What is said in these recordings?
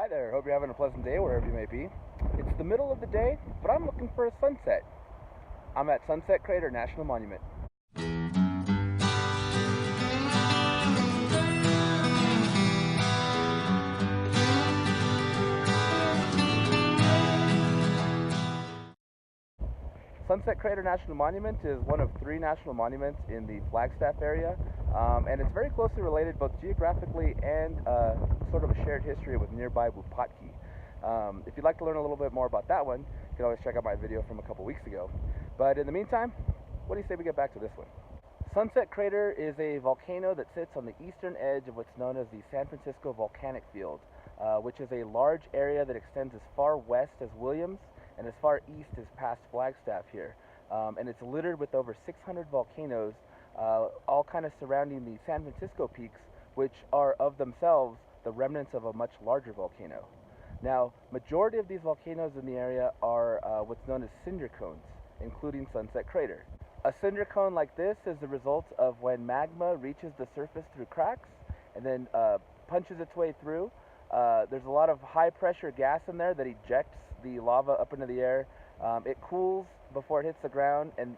Hi there, hope you're having a pleasant day wherever you may be. It's the middle of the day, but I'm looking for a sunset. I'm at Sunset Crater National Monument. Sunset Crater National Monument is one of 3 national monuments in the Flagstaff area, and it's very closely related both geographically and sort of a shared history with nearby Wupatki. If you'd like to learn a little bit more about that one, you can always check out my video from a couple weeks ago. But in the meantime, what do you say we get back to this one? Sunset Crater is a volcano that sits on the eastern edge of what's known as the San Francisco Volcanic Field, which is a large area that extends as far west as Williams and as far east as past Flagstaff here. And it's littered with over 600 volcanoes, all kind of surrounding the San Francisco peaks, which are of themselves the remnants of a much larger volcano. Now, majority of these volcanoes in the area are what's known as cinder cones, including Sunset Crater. A cinder cone like this is the result of when magma reaches the surface through cracks and then punches its way through. There's a lot of high pressure gas in there that ejects the lava up into the air. It cools before it hits the ground, and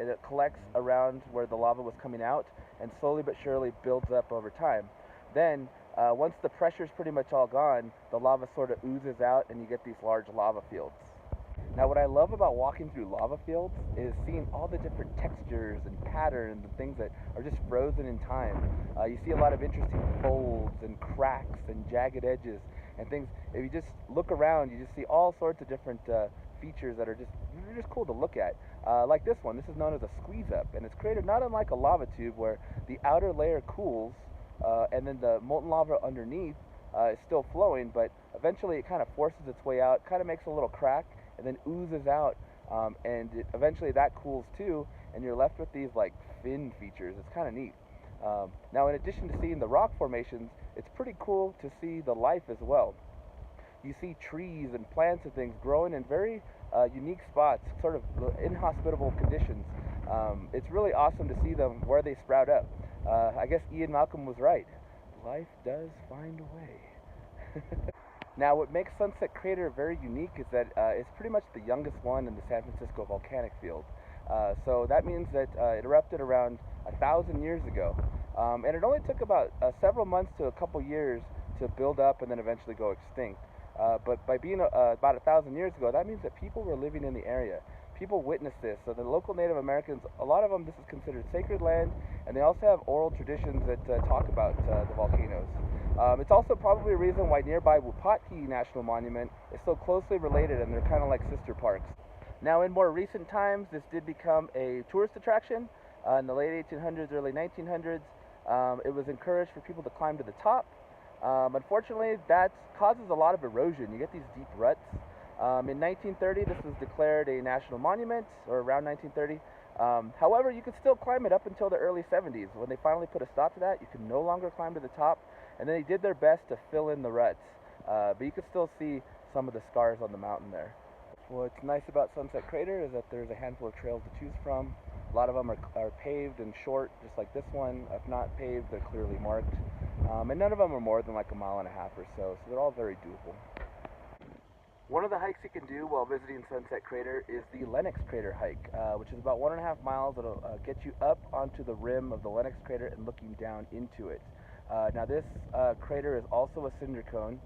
it collects around where the lava was coming out and slowly but surely builds up over time. Then once the pressure is pretty much all gone, the lava sort of oozes out and you get these large lava fields. Now, what I love about walking through lava fields is seeing all the different textures and patterns and things that are just frozen in time. You see a lot of interesting folds and cracks and jagged edges and things. If you just look around, you just see all sorts of different features that are just cool to look at. Like this one, this is known as a squeeze up, and it's created not unlike a lava tube where the outer layer cools and then the molten lava underneath is still flowing, but eventually it kind of forces its way out, kind of makes a little crack, and then oozes out, and eventually that cools too, and you're left with these like fin features. It's kind of neat. Now, in addition to seeing the rock formations, it's pretty cool to see the life as well. You see trees and plants and things growing in very unique spots, sort of inhospitable conditions. It's really awesome to see them where they sprout up. I guess Ian Malcolm was right. Life does find a way. Now, what makes Sunset Crater very unique is that it's pretty much the youngest one in the San Francisco Volcanic Field. So that means that it erupted around 1,000 years ago. And it only took about several months to a couple years to build up and then eventually go extinct. But by being about 1,000 years ago, that means that people were living in the area. People witnessed this. So the local Native Americans, a lot of them, this is considered sacred land, and they also have oral traditions that talk about the volcanoes. It's also probably a reason why nearby Wupatki National Monument is so closely related, and they're kind of like sister parks. Now, in more recent times, this did become a tourist attraction. In the late 1800s, early 1900s, it was encouraged for people to climb to the top. Unfortunately, that causes a lot of erosion. You get these deep ruts. In 1930, this was declared a national monument, or around 1930. However, you could still climb it up until the early 70s. When they finally put a stop to that, you could no longer climb to the top, and then they did their best to fill in the ruts. But you could still see some of the scars on the mountain there. What's nice about Sunset Crater is that there's a handful of trails to choose from. A lot of them are paved and short, just like this one. If not paved, they're clearly marked. And none of them are more than like 1.5 miles or so they're all very doable. One of the hikes you can do while visiting Sunset Crater is the Lennox Crater hike, which is about 1.5 miles. It'll get you up onto the rim of the Lennox Crater and looking down into it. Now, this crater is also a cinder cone,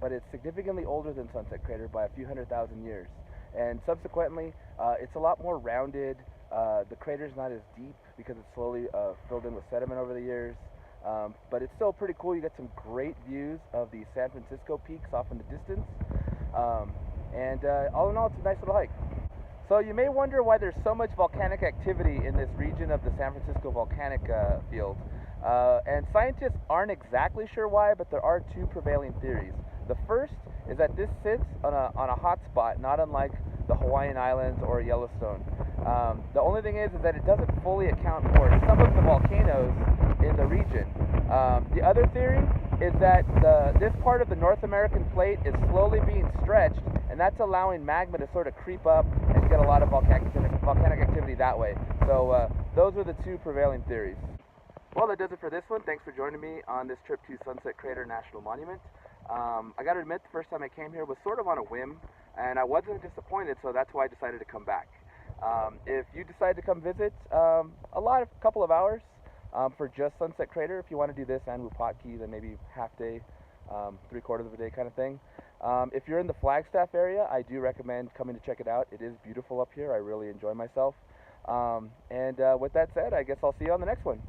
but it's significantly older than Sunset Crater by a few 100,000 years. And subsequently, it's a lot more rounded. The crater's not as deep because it's slowly filled in with sediment over the years. But it's still pretty cool. You get some great views of the San Francisco peaks off in the distance. And all in all, it's a nice little hike. So you may wonder why there's so much volcanic activity in this region of the San Francisco Volcanic Field. And scientists aren't exactly sure why, but there are 2 prevailing theories. The first is that this sits on a hot spot, not unlike the Hawaiian Islands or Yellowstone. The only thing is that it doesn't fully account for some of the volcanoes in the region. The other theory is that this part of the North American plate is slowly being stretched, and that's allowing magma to sort of creep up and get a lot of volcanic activity that way. So those are the 2 prevailing theories. Well, that does it for this one. Thanks for joining me on this trip to Sunset Crater National Monument. I gotta admit, the first time I came here was sort of on a whim, and I wasn't disappointed, so that's why I decided to come back. If you decide to come visit, couple of hours for just Sunset Crater. If you want to do this and Wupatki, then maybe half day, 3/4 of a day kind of thing. If you're in the Flagstaff area, I do recommend coming to check it out. It is beautiful up here. I really enjoy myself. With that said, I guess I'll see you on the next one.